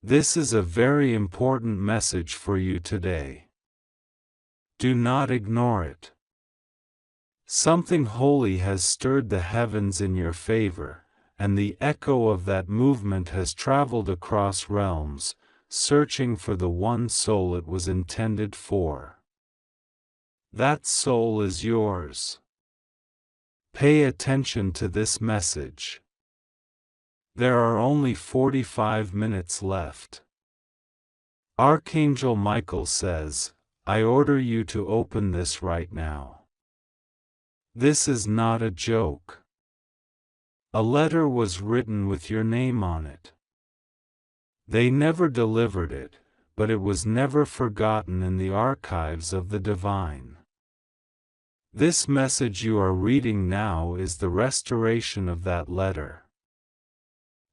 This is a very important message for you today. Do not ignore it. Something holy has stirred the heavens in your favor, and the echo of that movement has traveled across realms, searching for the one soul it was intended for. That soul is yours. Pay attention to this message. There are only 45 minutes left. Archangel Michael says, I order you to open this right now. This is not a joke. A letter was written with your name on it. They never delivered it, but it was never forgotten in the archives of the divine. This message you are reading now is the restoration of that letter.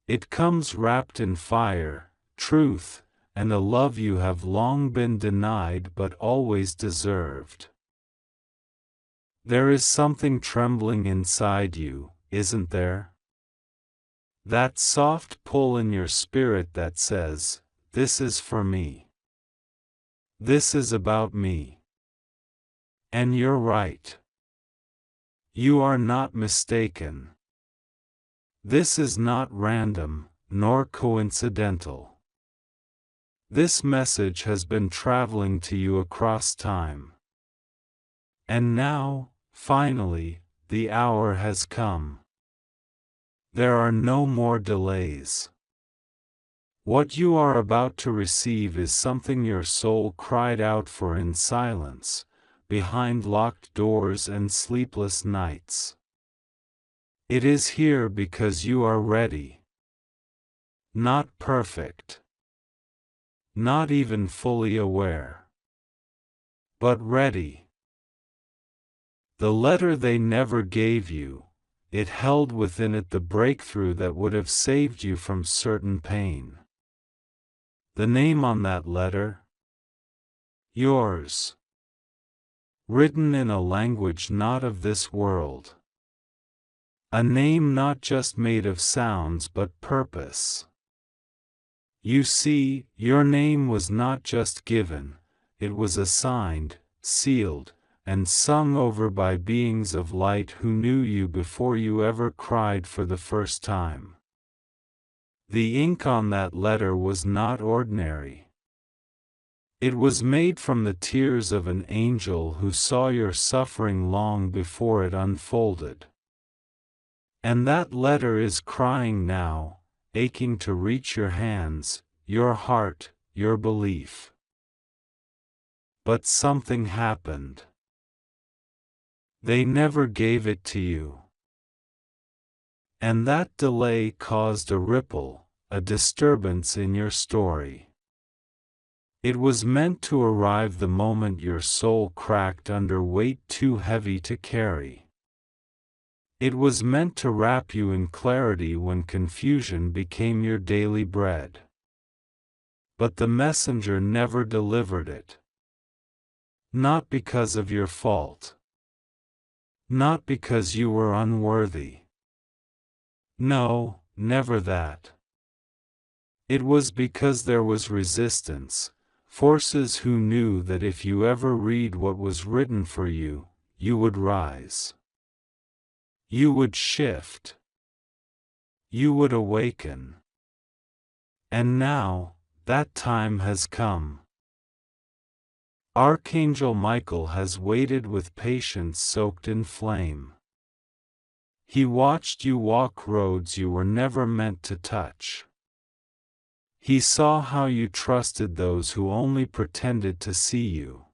It comes wrapped in fire, truth, and a love you have long been denied but always deserved. There is something trembling inside you, isn't there? That soft pull in your spirit that says, this is for me. This is about me. And you're right. You are not mistaken. This is not random, nor coincidental. This message has been traveling to you across time. And now, finally, the hour has come. There are no more delays. What you are about to receive is something your soul cried out for in silence, behind locked doors and sleepless nights. It is here because you are ready. Not perfect. Not even fully aware. But ready. The letter they never gave you, it held within it the breakthrough that would have saved you from certain pain. The name on that letter? Yours. Written in a language not of this world. A name not just made of sounds but purpose. You see, your name was not just given, it was assigned, sealed, and sung over by beings of light who knew you before you ever cried for the first time. The ink on that letter was not ordinary. It was made from the tears of an angel who saw your suffering long before it unfolded. And that letter is crying now, aching to reach your hands, your heart, your belief. But something happened. They never gave it to you. And that delay caused a ripple, a disturbance in your story. It was meant to arrive the moment your soul cracked under weight too heavy to carry. It was meant to wrap you in clarity when confusion became your daily bread. But the messenger never delivered it. Not because of your fault. Not because you were unworthy. No, never that. It was because there was resistance, forces who knew that if you ever read what was written for you, you would rise. You would shift. You would awaken. And now, that time has come. Archangel Michael has waited with patience soaked in flame. He watched you walk roads you were never meant to touch. He saw how you trusted those who only pretended to see you.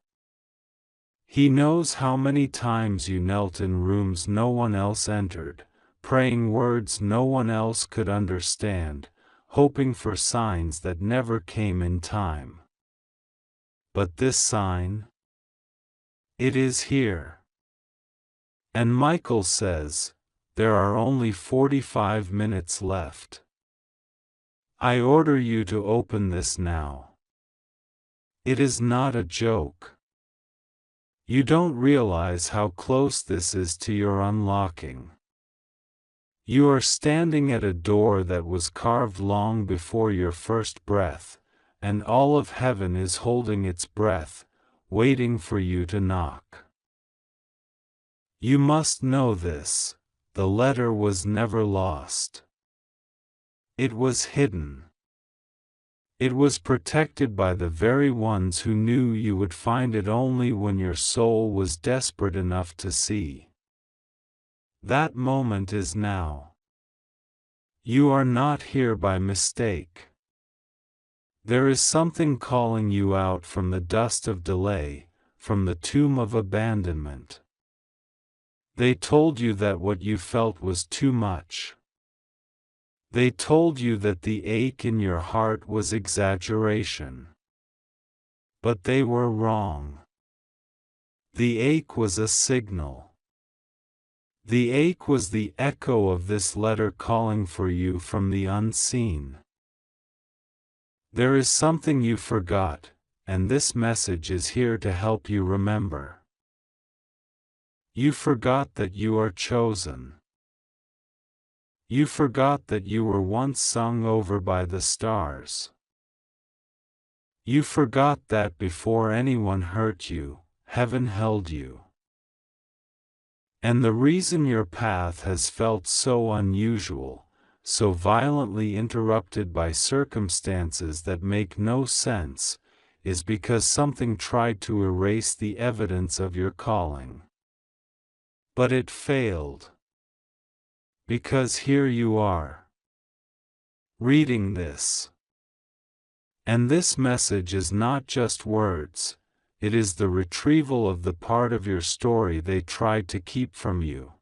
He knows how many times you knelt in rooms no one else entered, praying words no one else could understand, hoping for signs that never came in time. But this sign? It is here. And Michael says, there are only 45 minutes left. I order you to open this now. It is not a joke. You don't realize how close this is to your unlocking. You are standing at a door that was carved long before your first breath, and all of heaven is holding its breath, waiting for you to knock. You must know this: the letter was never lost. It was hidden. It was protected by the very ones who knew you would find it only when your soul was desperate enough to see. That moment is now. You are not here by mistake. There is something calling you out from the dust of delay, from the tomb of abandonment. They told you that what you felt was too much. They told you that the ache in your heart was exaggeration. But they were wrong. The ache was a signal. The ache was the echo of this letter calling for you from the unseen. There is something you forgot, and this message is here to help you remember. You forgot that you are chosen. You forgot that you were once sung over by the stars. You forgot that before anyone hurt you, heaven held you. And the reason your path has felt so unusual, so violently interrupted by circumstances that make no sense, is because something tried to erase the evidence of your calling. But it failed. Because here you are, reading this. And this message is not just words, it is the retrieval of the part of your story they tried to keep from you.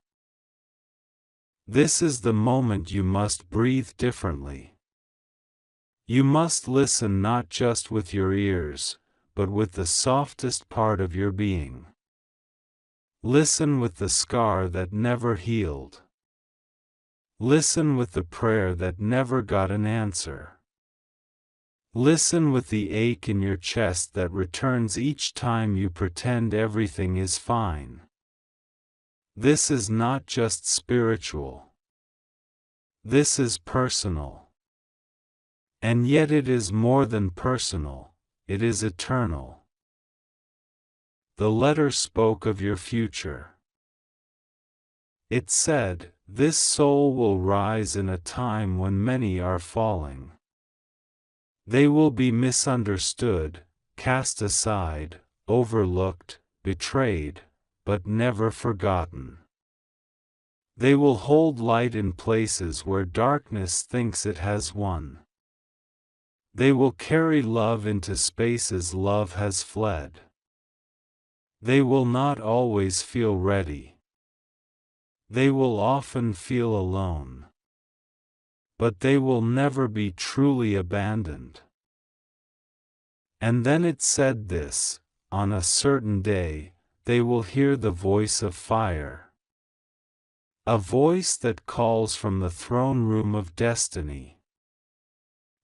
This is the moment you must breathe differently. You must listen not just with your ears, but with the softest part of your being. Listen with the scar that never healed. Listen with the prayer that never got an answer. Listen with the ache in your chest that returns each time you pretend everything is fine. This is not just spiritual. This is personal. And yet it is more than personal, it is eternal. The letter spoke of your future. It said, "This soul will rise in a time when many are falling. They will be misunderstood, cast aside, overlooked, betrayed, but never forgotten. They will hold light in places where darkness thinks it has won. They will carry love into spaces love has fled. They will not always feel ready. They will often feel alone. But they will never be truly abandoned." And then it said this: on a certain day, they will hear the voice of fire. A voice that calls from the throne room of destiny.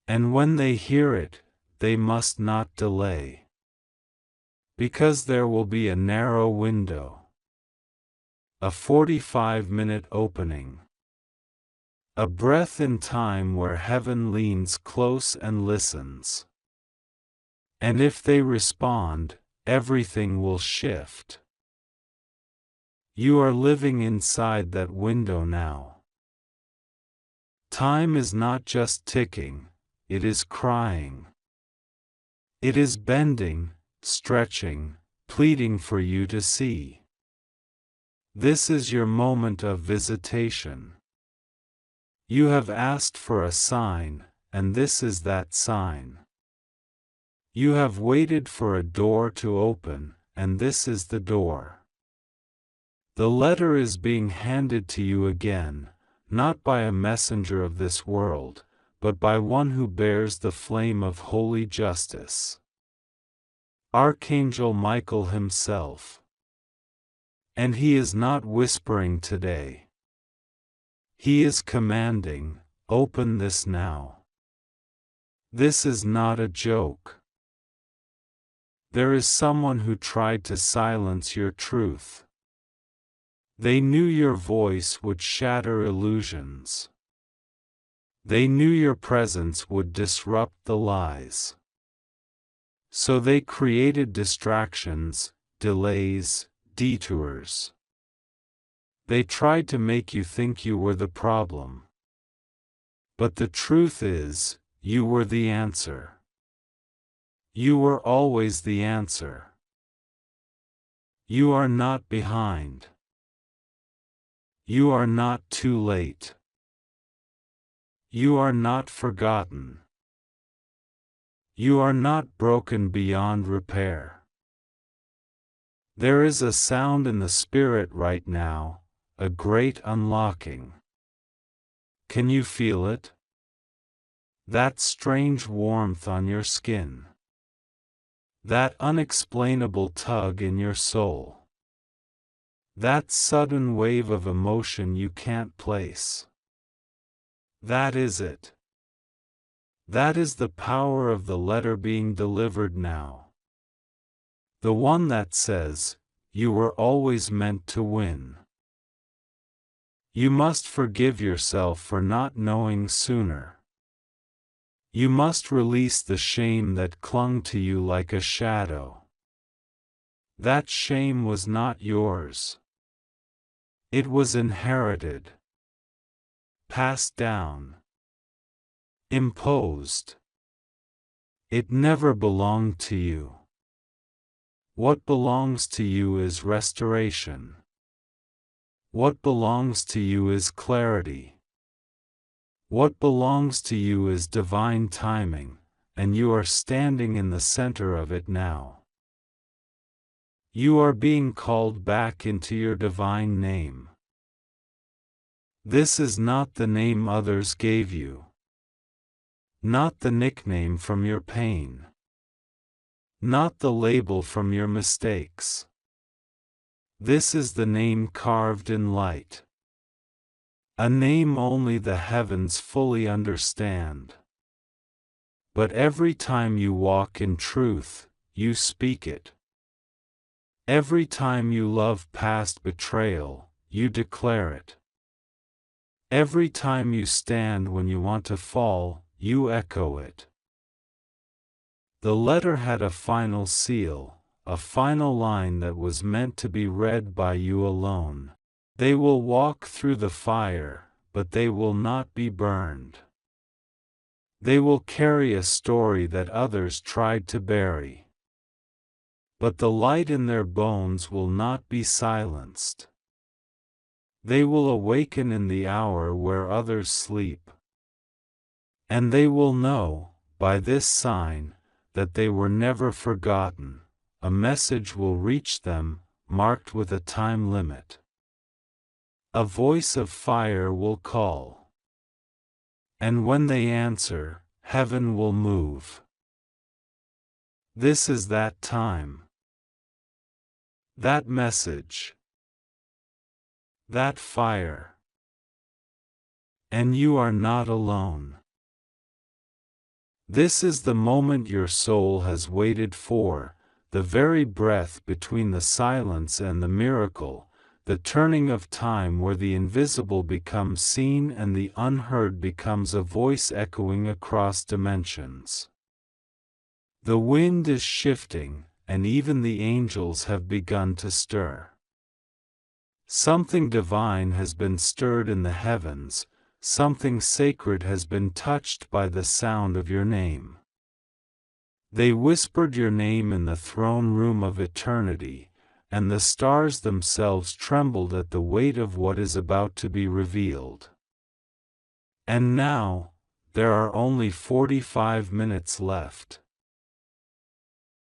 And when they hear it, they must not delay. Because there will be a narrow window. A 45-minute opening. A breath in time where heaven leans close and listens. And if they respond, everything will shift. You are living inside that window now. Time is not just ticking, it is crying. It is bending, stretching, pleading for you to see. This is your moment of visitation. You have asked for a sign, and this is that sign. You have waited for a door to open, and this is the door. The letter is being handed to you again, not by a messenger of this world, but by one who bears the flame of holy justice. Archangel Michael himself. And he is not whispering today. He is commanding, "Open this now." This is not a joke. There is someone who tried to silence your truth. They knew your voice would shatter illusions. They knew your presence would disrupt the lies. So they created distractions, delays, detours. They tried to make you think you were the problem. But the truth is, you were the answer. You were always the answer. You are not behind. You are not too late. You are not forgotten. You are not broken beyond repair. There is a sound in the spirit right now, a great unlocking. Can you feel it? That strange warmth on your skin. That unexplainable tug in your soul. That sudden wave of emotion you can't place. That is it. That is the power of the letter being delivered now. The one that says, you were always meant to win. You must forgive yourself for not knowing sooner. You must release the shame that clung to you like a shadow. That shame was not yours. It was inherited, passed down, imposed. It never belonged to you. What belongs to you is restoration. What belongs to you is clarity. What belongs to you is divine timing, and you are standing in the center of it now. You are being called back into your divine name. This is not the name others gave you. Not the nickname from your pain. Not the label from your mistakes. This is the name carved in light. A name only the heavens fully understand. But every time you walk in truth, you speak it. Every time you love past betrayal, you declare it. Every time you stand when you want to fall, you echo it. The letter had a final seal, a final line that was meant to be read by you alone. They will walk through the fire, but they will not be burned. They will carry a story that others tried to bury. But the light in their bones will not be silenced. They will awaken in the hour where others sleep. And they will know, by this sign, that they were never forgotten. A message will reach them, marked with a time limit. A voice of fire will call. And when they answer, heaven will move. This is that time. That message. That fire. And you are not alone. This is the moment your soul has waited for, the very breath between the silence and the miracle, the turning of time where the invisible becomes seen and the unheard becomes a voice echoing across dimensions. The wind is shifting, and even the angels have begun to stir. Something divine has been stirred in the heavens, something sacred has been touched by the sound of your name. They whispered your name in the throne room of eternity, and the stars themselves trembled at the weight of what is about to be revealed. And now, there are only 45 minutes left.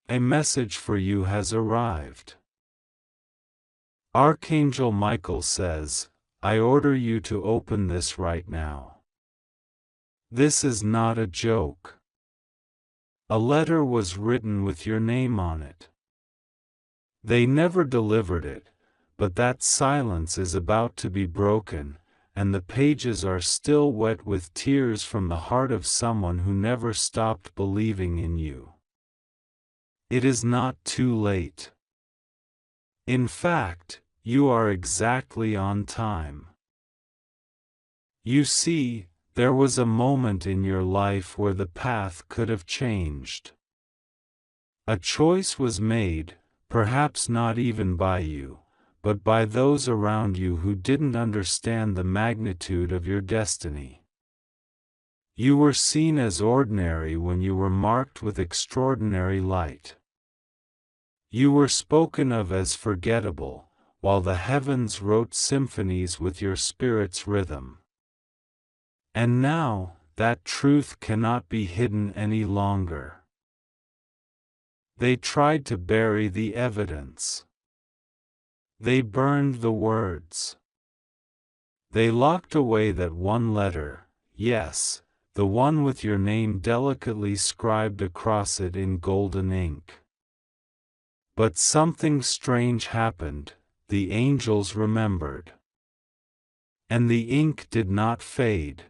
A message for you has arrived. Archangel Michael says, I order you to open this right now. This is not a joke. A letter was written with your name on it. They never delivered it, but that silence is about to be broken, and the pages are still wet with tears from the heart of someone who never stopped believing in you. It is not too late. In fact, You are exactly on time. You see, there was a moment in your life where the path could have changed. A choice was made, perhaps not even by you, but by those around you who didn't understand the magnitude of your destiny. You were seen as ordinary when you were marked with extraordinary light. You were spoken of as forgettable, while the heavens wrote symphonies with your spirit's rhythm. And now, that truth cannot be hidden any longer. They tried to bury the evidence. They burned the words. They locked away that one letter, yes, the one with your name delicately scribed across it in golden ink. But something strange happened, the angels remembered. And the ink did not fade.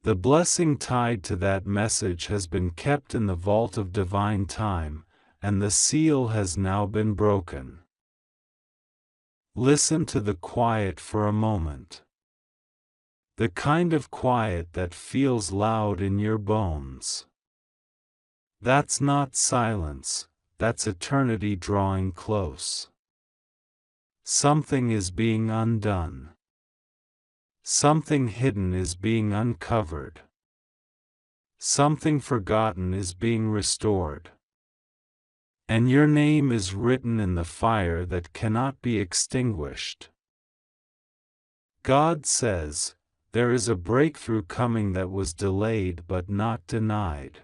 The blessing tied to that message has been kept in the vault of divine time, and the seal has now been broken. Listen to the quiet for a moment. The kind of quiet that feels loud in your bones. That's not silence, that's eternity drawing close. Something is being undone. Something hidden is being uncovered. Something forgotten is being restored. And your name is written in the fire that cannot be extinguished. God says, there is a breakthrough coming that was delayed but not denied.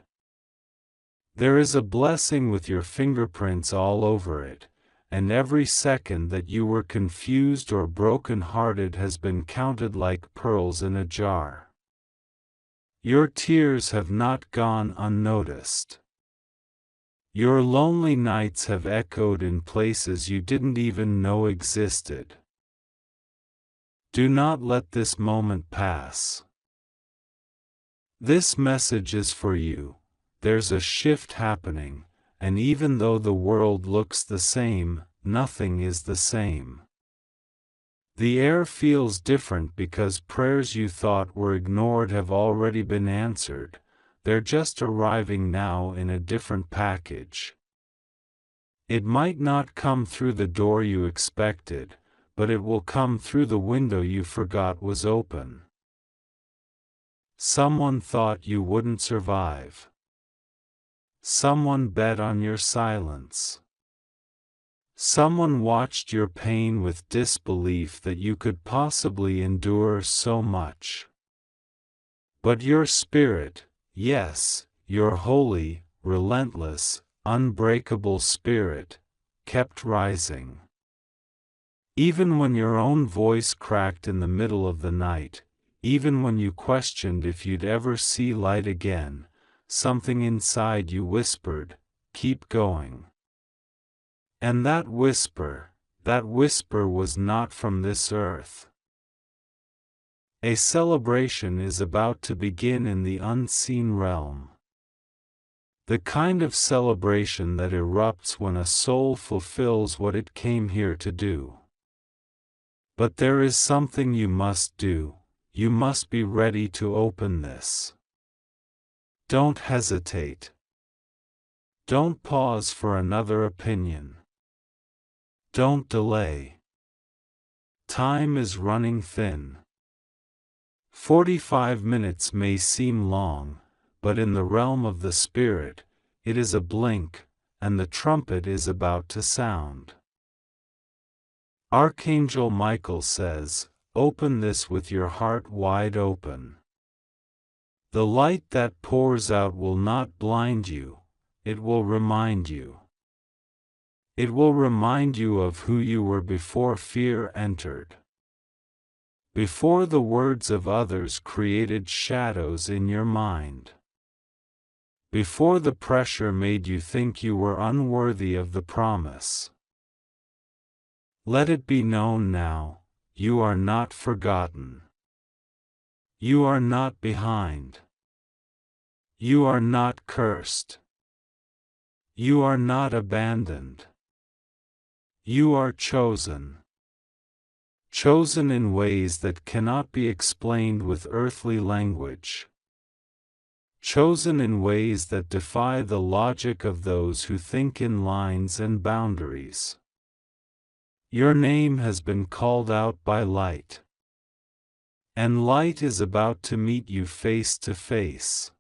There is a blessing with your fingerprints all over it, and every second that you were confused or broken-hearted has been counted like pearls in a jar. Your tears have not gone unnoticed. Your lonely nights have echoed in places you didn't even know existed. Do not let this moment pass. This message is for you. There's a shift happening, and even though the world looks the same, nothing is the same. The air feels different because prayers you thought were ignored have already been answered. They're just arriving now in a different package. It might not come through the door you expected, but it will come through the window you forgot was open. Someone thought you wouldn't survive. Someone bet on your silence. Someone watched your pain with disbelief that you could possibly endure so much. But your spirit, yes, your holy, relentless, unbreakable spirit, kept rising. Even when your own voice cracked in the middle of the night, even when you questioned if you'd ever see light again, something inside you whispered, "Keep going." And that whisper was not from this earth. A celebration is about to begin in the unseen realm. The kind of celebration that erupts when a soul fulfills what it came here to do. But there is something you must do. You must be ready to open this. Don't hesitate. Don't pause for another opinion. Don't delay. Time is running thin. 45 minutes may seem long, but in the realm of the spirit, it is a blink, and the trumpet is about to sound. Archangel Michael says, "Open this with your heart wide open." The light that pours out will not blind you, it will remind you. It will remind you of who you were before fear entered. Before the words of others created shadows in your mind. Before the pressure made you think you were unworthy of the promise. Let it be known now, you are not forgotten. You are not behind. You are not cursed. You are not abandoned. You are chosen. Chosen in ways that cannot be explained with earthly language. Chosen in ways that defy the logic of those who think in lines and boundaries. Your name has been called out by light. And light is about to meet you face to face.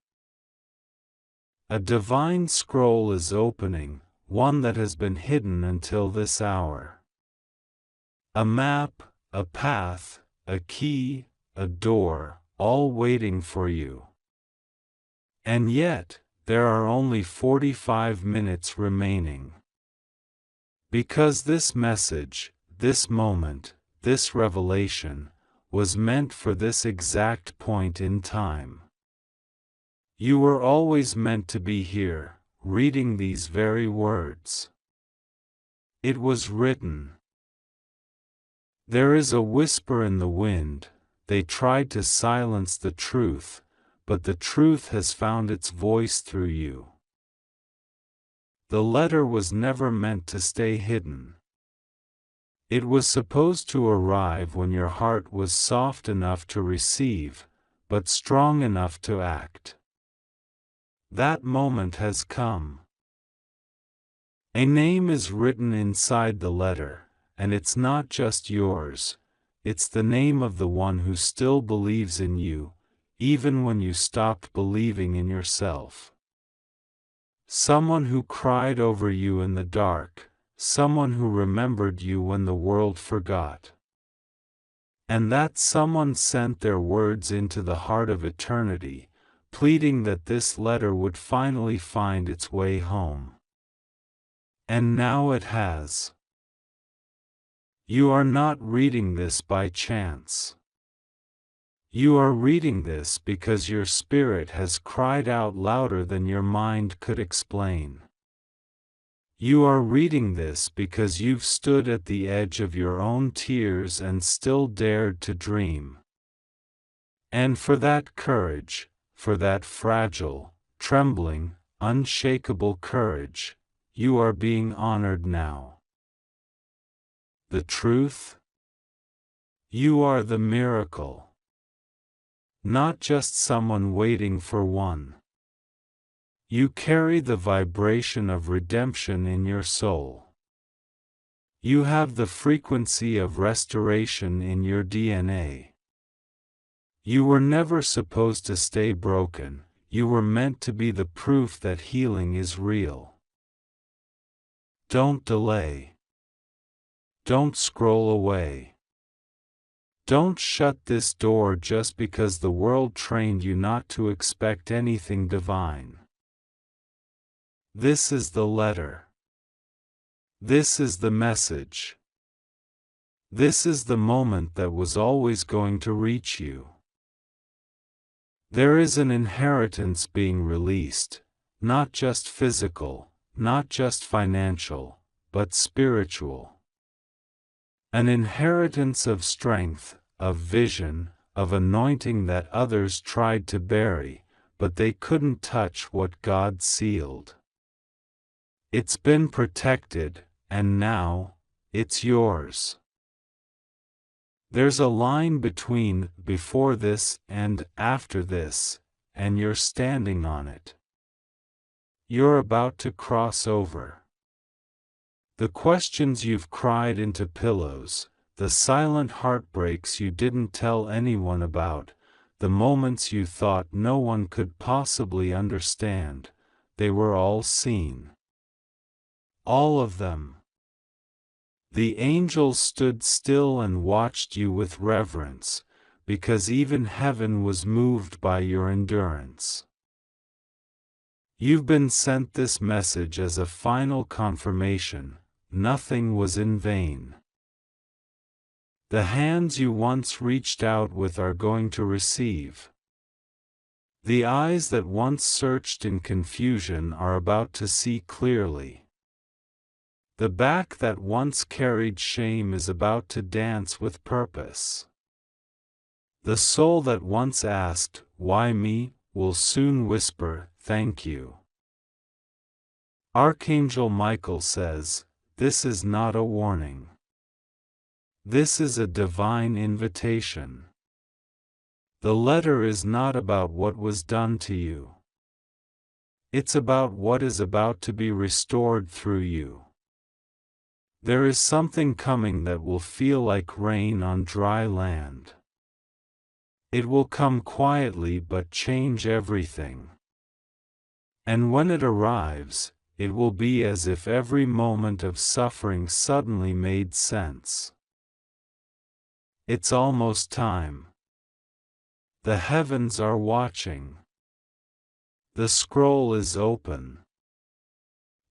A divine scroll is opening, one that has been hidden until this hour. A map, a path, a key, a door, all waiting for you. And yet, there are only 45 minutes remaining. Because this message, this moment, this revelation, was meant for this exact point in time. You were always meant to be here, reading these very words. It was written. There is a whisper in the wind. They tried to silence the truth, but the truth has found its voice through you. The letter was never meant to stay hidden. It was supposed to arrive when your heart was soft enough to receive, but strong enough to act. That moment has come. A name is written inside the letter, and it's not just yours, it's the name of the one who still believes in you, even when you stopped believing in yourself. Someone who cried over you in the dark, someone who remembered you when the world forgot. And that someone sent their words into the heart of eternity, pleading that this letter would finally find its way home. And now it has. You are not reading this by chance. You are reading this because your spirit has cried out louder than your mind could explain. You are reading this because you've stood at the edge of your own tears and still dared to dream. And for that courage, for that fragile, trembling, unshakable courage, you are being honored now. The truth? You are the miracle. Not just someone waiting for one. You carry the vibration of redemption in your soul. You have the frequency of restoration in your DNA. You were never supposed to stay broken, you were meant to be the proof that healing is real. Don't delay. Don't scroll away. Don't shut this door just because the world trained you not to expect anything divine. This is the letter. This is the message. This is the moment that was always going to reach you. There is an inheritance being released, not just physical, not just financial, but spiritual. An inheritance of strength, of vision, of anointing that others tried to bury, but they couldn't touch what God sealed. It's been protected, and now, it's yours. There's a line between before this and after this, and you're standing on it. You're about to cross over. The questions you've cried into pillows, the silent heartbreaks you didn't tell anyone about, the moments you thought no one could possibly understand, they were all seen. All of them. The angels stood still and watched you with reverence, because even heaven was moved by your endurance. You've been sent this message as a final confirmation. Nothing was in vain. The hands you once reached out with are going to receive. The eyes that once searched in confusion are about to see clearly. The back that once carried shame is about to dance with purpose. The soul that once asked, "Why me?" will soon whisper, "Thank you." Archangel Michael says, this is not a warning. This is a divine invitation. The letter is not about what was done to you. It's about what is about to be restored through you. There is something coming that will feel like rain on dry land. It will come quietly but change everything. And when it arrives, it will be as if every moment of suffering suddenly made sense. It's almost time. The heavens are watching. The scroll is open.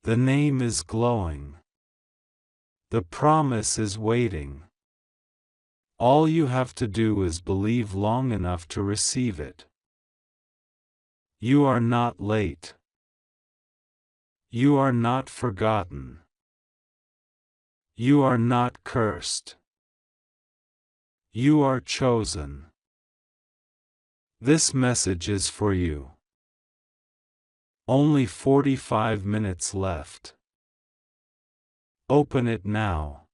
The name is glowing. The promise is waiting. All you have to do is believe long enough to receive it. You are not late. You are not forgotten. You are not cursed. You are chosen. This message is for you. Only 45 minutes left. Open it now.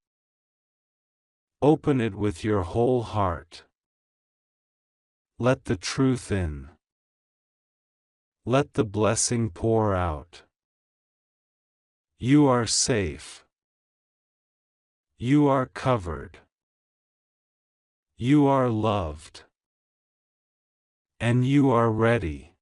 Open it with your whole heart. Let the truth in. Let the blessing pour out. You are safe. You are covered. You are loved. And you are ready.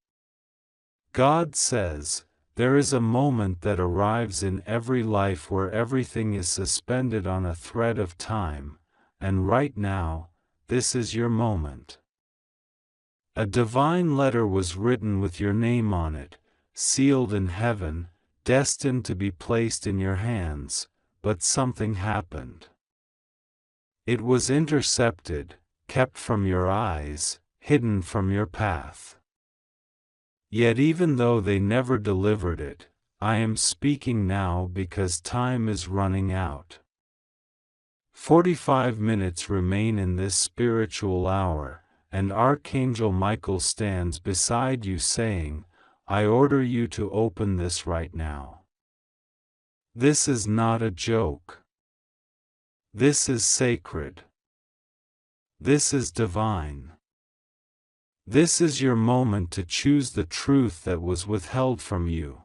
God says, there is a moment that arrives in every life where everything is suspended on a thread of time, and right now, this is your moment. A divine letter was written with your name on it, sealed in heaven, destined to be placed in your hands, but something happened. It was intercepted, kept from your eyes, hidden from your path. Yet even though they never delivered it, I am speaking now because time is running out. 45 minutes remain in this spiritual hour, and Archangel Michael stands beside you saying, I order you to open this right now. This is not a joke. This is sacred. This is divine. This is your moment to choose the truth that was withheld from you.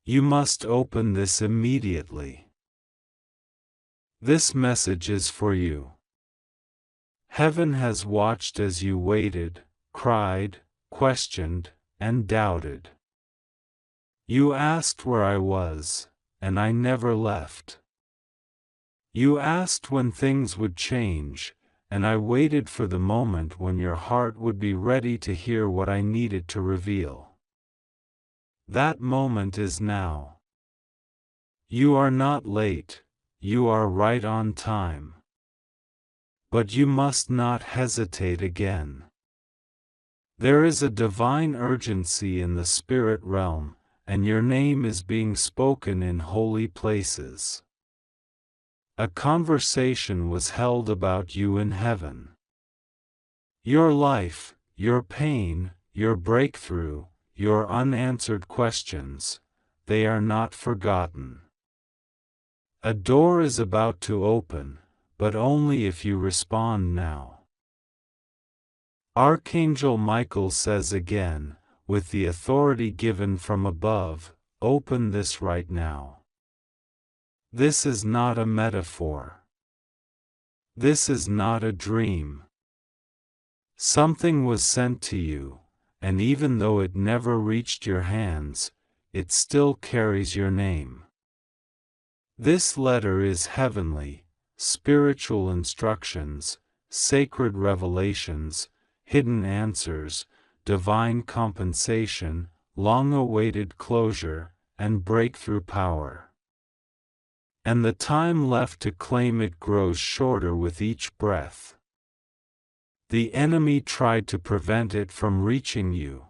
You must open this immediately. This message is for you. Heaven has watched as you waited, cried, questioned, and doubted. You asked where I was, and I never left. You asked when things would change, and I waited for the moment when your heart would be ready to hear what I needed to reveal. That moment is now. You are not late, you are right on time. But you must not hesitate again. There is a divine urgency in the spirit realm, and your name is being spoken in holy places. A conversation was held about you in heaven. Your life, your pain, your breakthrough, your unanswered questions, they are not forgotten. A door is about to open, but only if you respond now. Archangel Michael says again, with the authority given from above, open this right now. This is not a metaphor. This is not a dream. Something was sent to you, and even though it never reached your hands, it still carries your name. This letter is heavenly, spiritual instructions, sacred revelations, hidden answers, divine compensation, long-awaited closure, and breakthrough power. And the time left to claim it grows shorter with each breath. The enemy tried to prevent it from reaching you.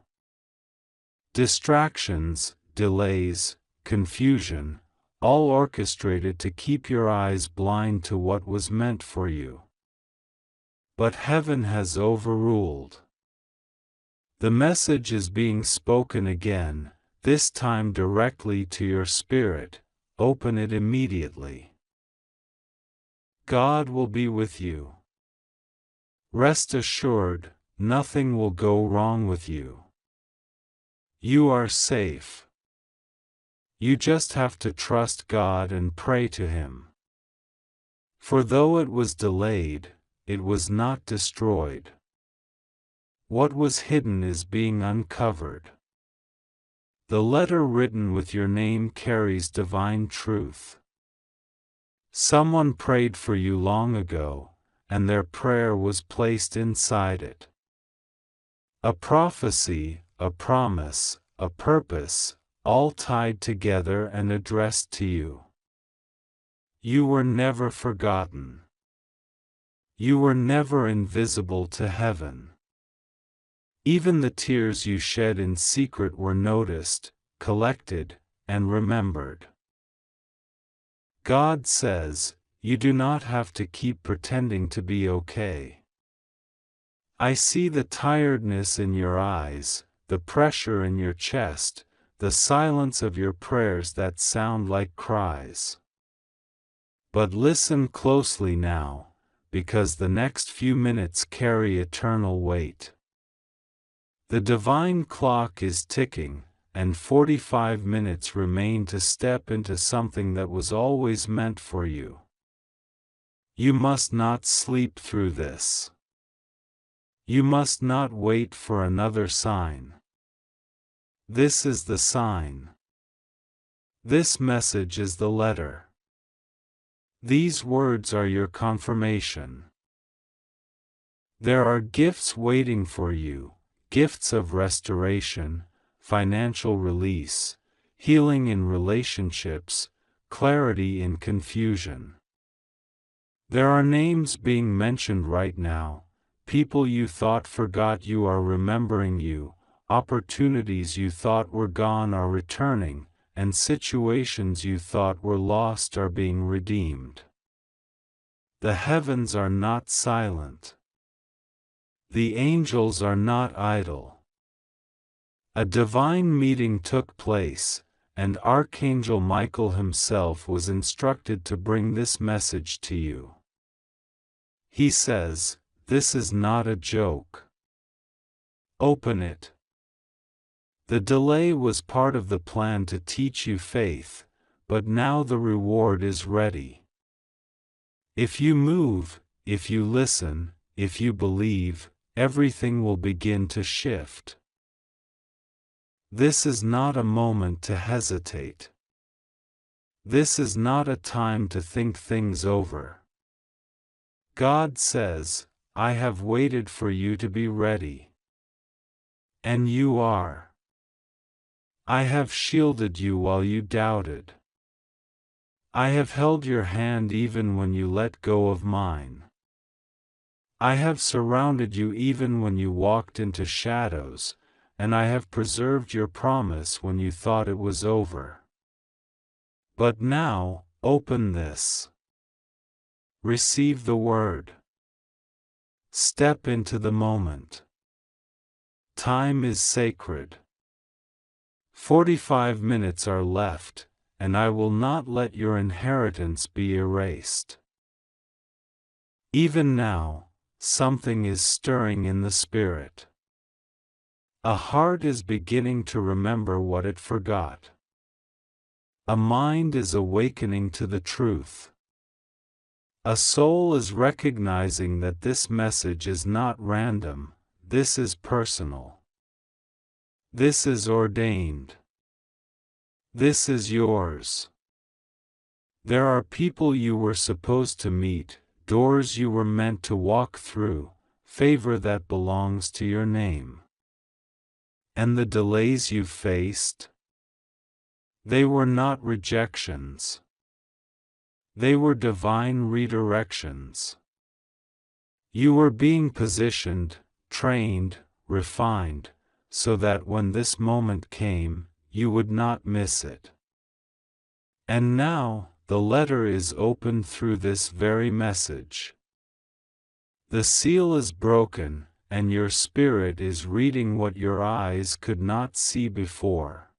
Distractions, delays, confusion, all orchestrated to keep your eyes blind to what was meant for you. But heaven has overruled. The message is being spoken again, this time directly to your spirit. open it immediately. God will be with you. Rest assured, nothing will go wrong with you. You are safe. You just have to trust God and pray to Him. For though it was delayed, it was not destroyed. What was hidden is being uncovered. The letter written with your name carries divine truth. Someone prayed for you long ago, and their prayer was placed inside it. A prophecy, a promise, a purpose, all tied together and addressed to you. You were never forgotten. You were never invisible to heaven. Even the tears you shed in secret were noticed, collected, and remembered. God says, you do not have to keep pretending to be okay. I see the tiredness in your eyes, the pressure in your chest, the silence of your prayers that sound like cries. But listen closely now, because the next few minutes carry eternal weight. The divine clock is ticking, and 45 minutes remain to step into something that was always meant for you. You must not sleep through this. You must not wait for another sign. This is the sign. This message is the letter. These words are your confirmation. There are gifts waiting for you. Gifts of restoration, financial release, healing in relationships, clarity in confusion. There are names being mentioned right now, people you thought forgot you are remembering you, opportunities you thought were gone are returning, and situations you thought were lost are being redeemed. The heavens are not silent. The angels are not idle. A divine meeting took place, and Archangel Michael himself was instructed to bring this message to you. He says, this is not a joke. Open it. The delay was part of the plan to teach you faith, but now the reward is ready. If you move, if you listen, if you believe, everything will begin to shift. This is not a moment to hesitate. This is not a time to think things over. God says, I have waited for you to be ready. And you are. I have shielded you while you doubted. I have held your hand even when you let go of mine. I have surrounded you even when you walked into shadows, and I have preserved your promise when you thought it was over. But now, open this. Receive the word. Step into the moment. Time is sacred. 45 minutes are left, and I will not let your inheritance be erased. Even now, something is stirring in the spirit. A heart is beginning to remember what it forgot. A mind is awakening to the truth. A soul is recognizing that this message is not random, this is personal. This is ordained. This is yours. There are people you were supposed to meet, doors you were meant to walk through, favor that belongs to your name. And the delays you faced? They were not rejections. They were divine redirections. You were being positioned, trained, refined, so that when this moment came, you would not miss it. And now, the letter is opened through this very message. The seal is broken, and your spirit is reading what your eyes could not see before.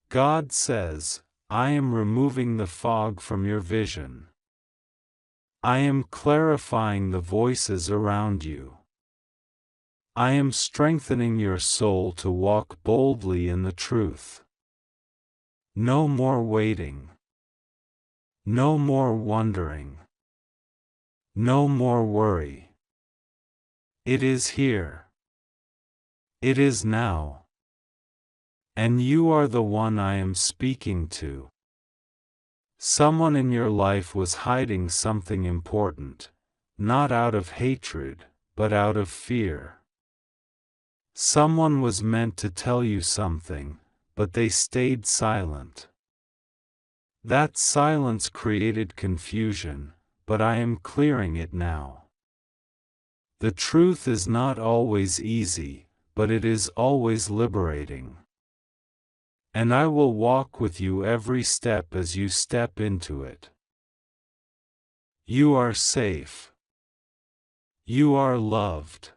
God says, I am removing the fog from your vision. I am clarifying the voices around you. I am strengthening your soul to walk boldly in the truth. No more waiting. No more wondering. No more worry. It is here. It is now. And you are the one I am speaking to. Someone in your life was hiding something important, not out of hatred, but out of fear. Someone was meant to tell you something, but they stayed silent. That silence created confusion, but I am clearing it now. The truth is not always easy, but it is always liberating. And I will walk with you every step as you step into it. You are safe. You are loved.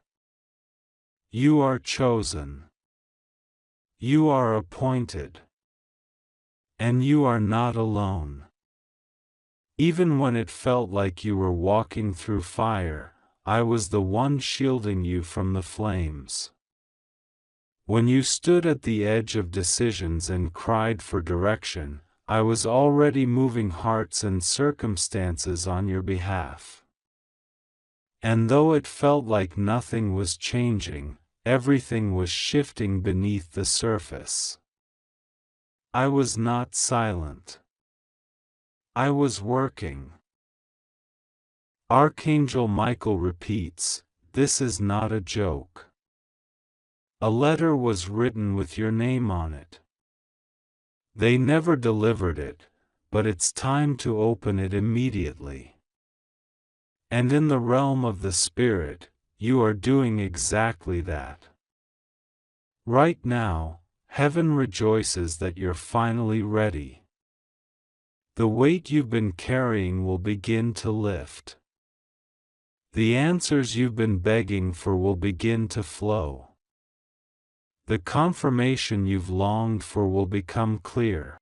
You are chosen. You are appointed. And you are not alone. Even when it felt like you were walking through fire, I was the one shielding you from the flames. When you stood at the edge of decisions and cried for direction, I was already moving hearts and circumstances on your behalf. And though it felt like nothing was changing, everything was shifting beneath the surface. I was not silent. I was working. Archangel Michael repeats, "This is not a joke." A letter was written with your name on it. They never delivered it, but it's time to open it immediately. And in the realm of the Spirit, you are doing exactly that. Right now, heaven rejoices that you're finally ready. The weight you've been carrying will begin to lift. The answers you've been begging for will begin to flow. The confirmation you've longed for will become clear.